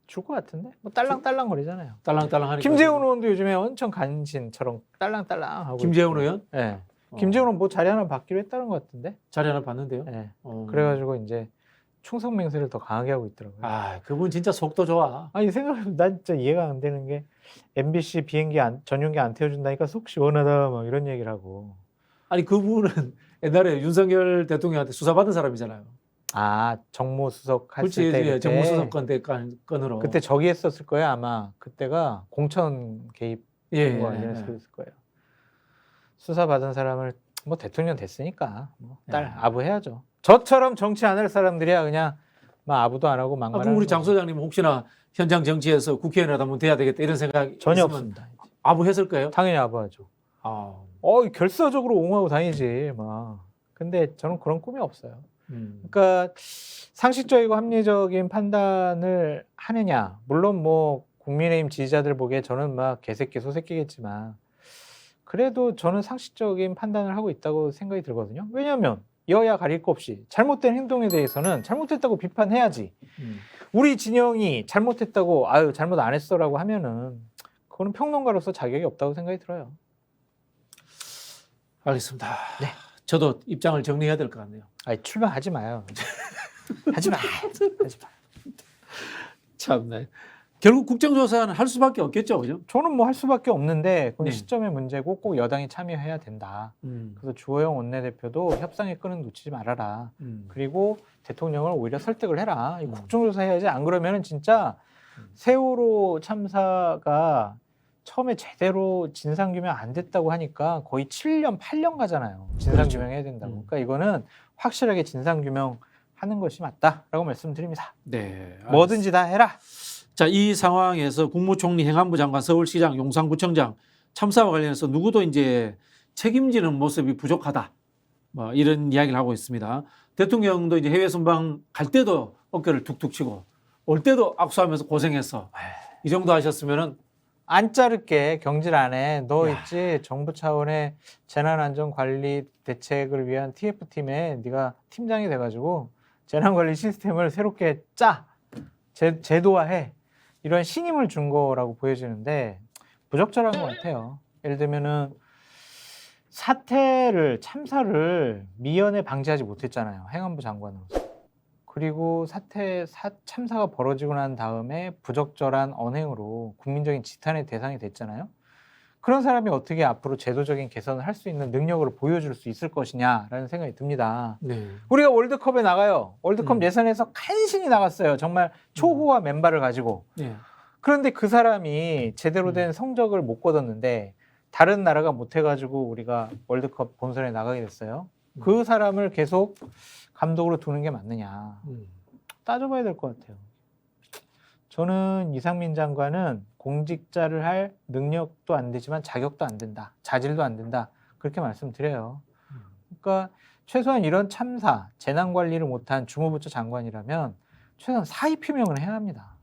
S2: 줄 것 같은데? 뭐 딸랑딸랑 거리잖아요.
S1: 딸랑딸랑 하니까.
S2: 김재훈 의원도 요즘에 엄청 간신처럼 딸랑딸랑 하고.
S1: 김재훈
S2: 있고.
S1: 의원?
S2: 네. 김재훈 의원 뭐 자리 하나 받기로 했다는 것 같은데?
S1: 자리 하나 봤는데요.
S2: 네.
S1: 어.
S2: 그래가지고 이제 충성맹세를 더 강하게 하고 있더라고요.
S1: 아, 그분 진짜 속도 좋아.
S2: 아니 생각해보면 난 진짜 이해가 안 되는 게 MBC 비행기 전용기 안 태워준다니까 속 시원하다 막 이런 얘기를 하고.
S1: 아니 그분은 옛날에 윤석열 대통령한테 수사받은 사람이잖아요.
S2: 아 정무수석 했을
S1: 그렇지,
S2: 때
S1: 예,
S2: 그때
S1: 정무수석 건으로.
S2: 그때 저기 했었을 거예요 아마. 그때가 공천 개입
S1: 예,
S2: 거
S1: 예,
S2: 관련해서 했을 거예요. 수사 받은 사람을 뭐 대통령 됐으니까 뭐 딸
S1: 예.
S2: 아부해야죠. 저처럼 정치 안 할 사람들이야 그냥 막 아부도 안 하고
S1: 아,
S2: 막말하는
S1: 그럼 우리 장
S2: 거지.
S1: 소장님 혹시나 현장 정치에서 국회의원이라도 한번 돼야 되겠다 이런 생각
S2: 전혀
S1: 있으면
S2: 없습니다.
S1: 아부했을 거예요?
S2: 당연히 아부하죠.
S1: 아,
S2: 결사적으로 옹호하고 다니지 막. 근데 저는 그런 꿈이 없어요.
S1: 음.
S2: 그러니까 상식적이고 합리적인 판단을 하느냐. 물론 뭐 국민의힘 지지자들 보기에 저는 막 개새끼 소새끼겠지만 그래도 저는 상식적인 판단을 하고 있다고 생각이 들거든요. 왜냐하면 여야 가릴 거 없이 잘못된 행동에 대해서는 잘못했다고 비판해야지. 우리 진영이 잘못했다고 아유 잘못 안 했어라고 하면은 그거는 평론가로서 자격이 없다고 생각이 들어요.
S1: 알겠습니다.
S2: 네.
S1: 저도 입장을 정리해야 될 것 같네요.
S2: 아니 출마하지 마요. 하지 마. 하지 마.
S1: 참네. 결국 국정조사는 할 수밖에 없겠죠, 그죠?
S2: 저는 뭐 할 수밖에 없는데 그건
S1: 네.
S2: 시점의 문제고 꼭 여당이 참여해야 된다. 그래서 주호영 원내대표도 협상의 끈은 놓치지 말아라. 그리고 대통령을 오히려 설득을 해라. 이 국정조사 해야지. 안 그러면은 진짜 세월호 참사가 처음에 제대로 진상규명 안 됐다고 하니까 거의 7년, 8년 가잖아요. 진상규명 해야 된다고. 그러니까 이거는 확실하게 진상규명 하는 것이 맞다라고 말씀드립니다.
S1: 네.
S2: 뭐든지 다 해라.
S1: 자, 이 상황에서 국무총리, 행안부 장관, 서울시장, 용산구청장 참사와 관련해서 누구도 이제 책임지는 모습이 부족하다. 뭐 이런 이야기를 하고 있습니다. 대통령도 이제 해외 순방 갈 때도 어깨를 툭툭 치고 올 때도 악수하면서 고생했어. 이 정도 하셨으면은
S2: 안 자를게 경질 안 해. 너
S1: 야.
S2: 있지 정부 차원의 재난안전관리 대책을 위한 TF팀에 네가 팀장이 돼가지고 재난관리 시스템을 새롭게 짜. 제도화해. 이런 신임을 준 거라고 보여지는데 부적절한 것 같아요. 예를 들면은 참사를 미연에 방지하지 못했잖아요. 행안부 장관으로서. 그리고 참사가 벌어지고 난 다음에 부적절한 언행으로 국민적인 지탄의 대상이 됐잖아요. 그런 사람이 어떻게 앞으로 제도적인 개선을 할 수 있는 능력을 보여줄 수 있을 것이냐라는 생각이 듭니다.
S1: 네.
S2: 우리가 월드컵에 나가요. 월드컵 예선에서 간신히 나갔어요. 정말 초호화 맨발을 가지고.
S1: 네.
S2: 그런데 그 사람이 제대로 된 성적을 못 거뒀는데 다른 나라가 못해가지고 우리가 월드컵 본선에 나가게 됐어요. 그 사람을 계속 감독으로 두는 게 맞느냐 따져봐야 될 것 같아요. 저는 이상민 장관은 공직자를 할 능력도 안 되지만 자격도 안 된다. 자질도 안 된다. 그렇게 말씀드려요. 그러니까 최소한 이런 참사, 재난관리를 못한 주무부처 장관이라면 최소한 사의 표명을 해야 합니다.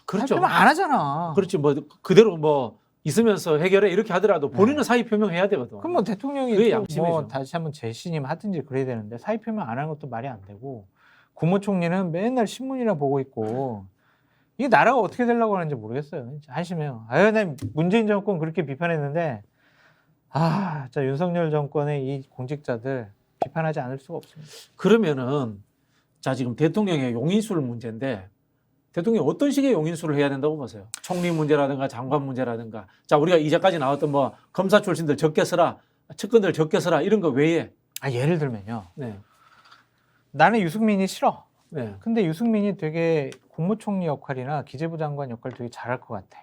S1: 그렇죠.
S2: 사의 표명 안 하잖아.
S1: 그렇지 뭐 그대로 뭐 있으면서 해결해 이렇게 하더라도 본인은 사의 표명해야 되거든.
S2: 그럼 뭐 대통령이
S1: 그게
S2: 또
S1: 양심이죠.
S2: 뭐 다시 한번 재신임 하든지 그래야 되는데 사의 표명 안 하는 것도 말이 안 되고 국무총리는 맨날 신문이나 보고 있고 이 나라가 어떻게 되려고 하는지 모르겠어요. 진짜 한심해요. 아유, 난 문재인 정권 그렇게 비판했는데 진짜 윤석열 정권의 이 공직자들 비판하지 않을 수가 없습니다.
S1: 그러면은 자 지금 대통령의 용인술 문제인데 대통령이 어떤 식의 용인술을 해야 된다고 보세요? 총리 문제라든가 장관 문제라든가 자 우리가 이제까지 나왔던 뭐 검사 출신들 적게 써라 측근들 적게 써라 이런 거 외에
S2: 예를 들면요.
S1: 네.
S2: 나는 유승민이 싫어.
S1: 네.
S2: 근데 유승민이 되게 국무총리 역할이나 기재부 장관 역할 되게 잘할 것 같아.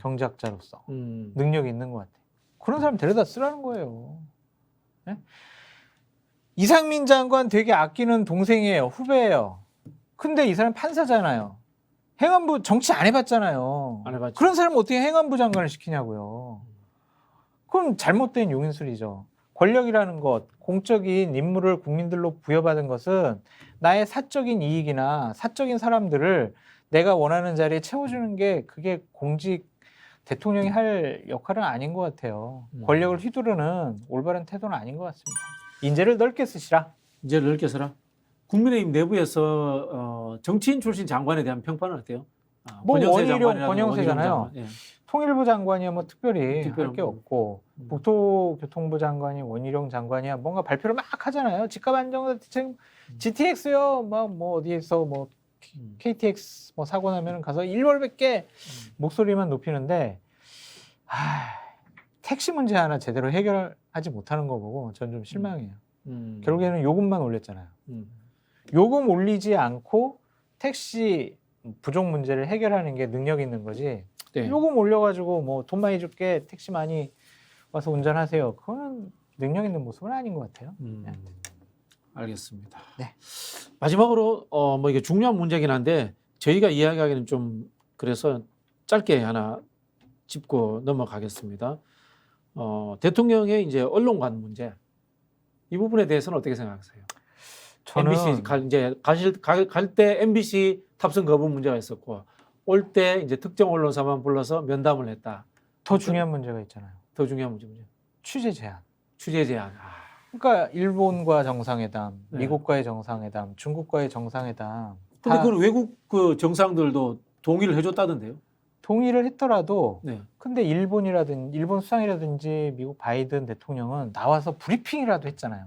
S2: 경제학자로서 능력이 있는 것 같아. 그런 사람 데려다 쓰라는 거예요. 네? 이상민 장관 되게 아끼는 동생이에요. 후배예요. 근데 이 사람 판사잖아요. 행안부 정치 안 해봤잖아요.
S1: 안 해봤죠.
S2: 그런 사람 어떻게 행안부 장관을 시키냐고요. 그럼 잘못된 용인술이죠. 권력이라는 것, 공적인 임무를 국민들로 부여받은 것은 나의 사적인 이익이나 사적인 사람들을 내가 원하는 자리에 채워주는 게 그게 공직 대통령이 할 역할은 아닌 것 같아요. 권력을 휘두르는 올바른 태도는 아닌 것 같습니다. 인재를 넓게 쓰시라.
S1: 이제 넓게 써라. 국민의힘 내부에서 정치인 출신 장관에 대한 평판은 어때요?
S2: 뭐
S1: 권영세
S2: 원희룡,
S1: 장관이라든가
S2: 권영세잖아요.
S1: 원희룡 장관. 예.
S2: 통일부 장관이야 뭐 특별히
S1: 특별한
S2: 할 게
S1: 거.
S2: 없고 국토교통부 장관이 원희룡 장관이야 뭔가 발표를 막 하잖아요. 집값 안정대책 GTX요 뭐 어디에서 뭐 KTX 뭐 사고 나면 가서 1월밖에 목소리만 높이는데 택시 문제 하나 제대로 해결하지 못하는 거 보고 전 좀 실망해요. 결국에는 요금만 올렸잖아요. 요금 올리지 않고 택시 부족 문제를 해결하는 게 능력 있는 거지.
S1: 네.
S2: 요금 올려가지고 뭐 돈 많이 줄게 택시 많이 와서 운전하세요. 그거는 능력 있는 모습은 아닌 것 같아요.
S1: 알겠습니다.
S2: 네.
S1: 마지막으로 뭐 이게 중요한 문제긴 한데 저희가 이야기하기는 좀 그래서 짧게 하나 짚고 넘어가겠습니다. 대통령의 이제 언론관 문제 이 부분에 대해서는 어떻게 생각하세요?
S2: 저는
S1: MBC 갈 때 MBC 탑승 거부 문제가 있었고 올 때 이제 특정 언론사만 불러서 면담을 했다.
S2: 더 중요한 문제가 있잖아요.
S1: 더 중요한 문제죠.
S2: 취재 제한.
S1: 취재 제한.
S2: 그러니까 일본과 정상회담,
S1: 네.
S2: 미국과의 정상회담, 중국과의 정상회담.
S1: 근데
S2: 다
S1: 그 외국 그 정상들도 동의를 해줬다던데요.
S2: 동의를 했더라도
S1: 네.
S2: 근데 일본 수상이라든지 미국 바이든 대통령은 나와서 브리핑이라도 했잖아요.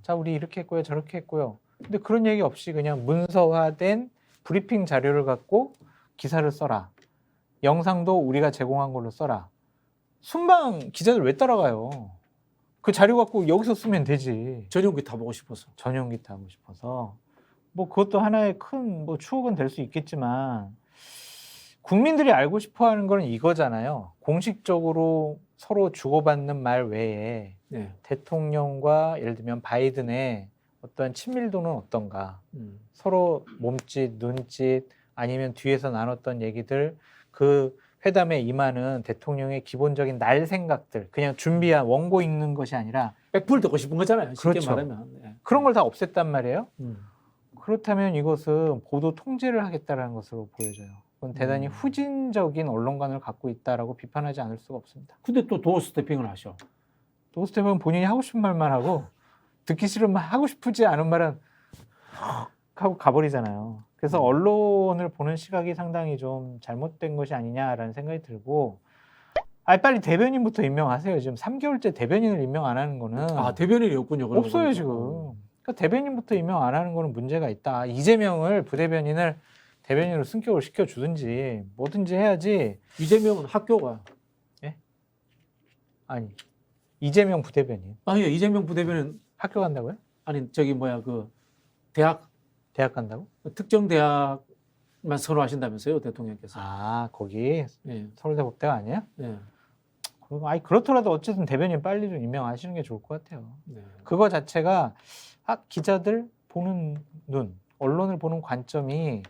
S2: 자, 우리 이렇게 했고요, 저렇게 했고요. 근데 그런 얘기 없이 그냥 문서화된 브리핑 자료를 갖고 기사를 써라. 영상도 우리가 제공한 걸로 써라. 순방 기자들 왜 따라가요? 그 자료 갖고 여기서 쓰면 되지.
S1: 전용기 타보고 싶어서.
S2: 전용기 타고 싶어서. 뭐 그것도 하나의 큰 뭐 추억은 될 수 있겠지만 국민들이 알고 싶어하는 건 이거잖아요. 공식적으로 서로 주고받는 말 외에
S1: 네.
S2: 대통령과 예를 들면 바이든의 어떤 친밀도는 어떤가, 서로 몸짓, 눈짓 아니면 뒤에서 나눴던 얘기들, 그 회담에 임하는 대통령의 기본적인 날 생각들, 그냥 준비한 원고 읽는 것이 아니라
S1: 백풀 듣고 싶은 거잖아요. 쉽게
S2: 그렇죠.
S1: 말하면. 네.
S2: 그런 걸 다 없앴단 말이에요.
S1: 음.
S2: 그렇다면 이것은 보도 통제를 하겠다는 것으로 보여져요. 그건 대단히 후진적인 언론관을 갖고 있다라고 비판하지 않을 수가 없습니다.
S1: 근데 또 도어 스태핑을 하셔.
S2: 도스텝은 본인이 하고 싶은 말만 하고 듣기 싫은 말, 하고 싶지 않은 말은 하고 가버리잖아요. 그래서 언론을 보는 시각이 상당히 좀 잘못된 것이 아니냐라는 생각이 들고, 빨리 대변인부터 임명하세요. 지금 3개월째 대변인을 임명 안 하는 거는
S1: 아 대변인이 없군요. 그러고
S2: 없어요
S1: 보니까.
S2: 지금. 그러니까 대변인부터 임명 안 하는 거는 문제가 있다. 이재명을 부대변인을 대변인으로 승격을 시켜주든지 뭐든지 해야지.
S1: 이재명은 학교가.
S2: 아니, 이재명 부대변인
S1: 예, 이재명 부대변인
S2: 학교 간다고요?
S1: 아니 저기 뭐야 그 대학
S2: 대학 간다고?
S1: 특정 대학 선호하신다면서요, 대통령께서.
S2: 아, 거기
S1: 예.
S2: 서울대법대가 아니에요?
S1: 예.
S2: 아니 그렇더라도 어쨌든 대변인 빨리 좀 임명하시는 게 좋을 것 같아요.
S1: 네.
S2: 그거 자체가 기자들 보는 눈, 언론을 보는 관점이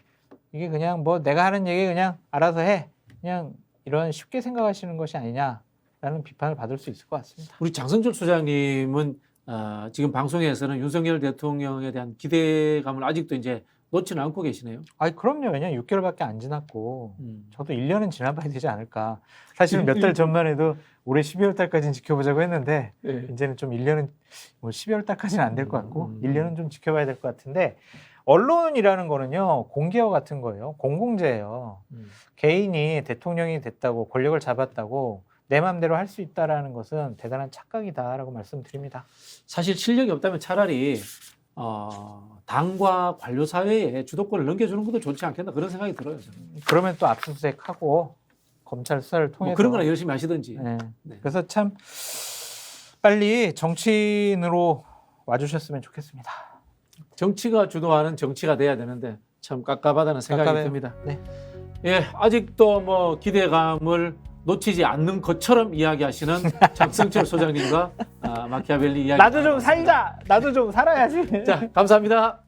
S2: 이게 그냥 뭐 내가 하는 얘기 그냥 알아서 해. 그냥 이런 쉽게 생각하시는 것이 아니냐라는 비판을 받을 수 있을 것 같습니다.
S1: 우리 장성철 소장님은 지금 방송에서는 윤석열 대통령에 대한 기대감을 아직도 이제 놓지는 않고 계시네요.
S2: 아니 그럼요. 왜냐면 6개월밖에 안 지났고 저도 1년은 지나봐야 되지 않을까. 사실은 몇 달 전만 해도 올해 12월 달까지는 지켜보자고 했는데
S1: 네.
S2: 이제는 좀 1년은 뭐 12월 달까지는 안 될 것 같고 1년은 좀 지켜봐야 될 것 같은데 언론이라는 거는요 공개와 같은 거예요. 공공재예요. 개인이 대통령이 됐다고 권력을 잡았다고 내 마음대로 할 수 있다라는 것은 대단한 착각이다라고 말씀드립니다.
S1: 사실 실력이 없다면 차라리 당과 관료 사회에 주도권을 넘겨주는 것도 좋지 않겠나 그런 생각이 들어요. 저는.
S2: 그러면 또 압수수색하고 검찰 수사를 통해서
S1: 뭐 그런 거나 열심히 하시든지.
S2: 네.
S1: 네.
S2: 그래서 참 빨리 정치인으로 와주셨으면 좋겠습니다.
S1: 정치가 주도하는 정치가 돼야 되는데 참 깝깝하다는 생각이
S2: 깝깝해요.
S1: 듭니다.
S2: 네.
S1: 예, 아직도 뭐 기대감을 놓치지 않는 것처럼 이야기하시는 장성철 소장님과 마키아벨리 이야기.
S2: 나도 좀 살자. 나도 좀 살아야지.
S1: 자, 감사합니다.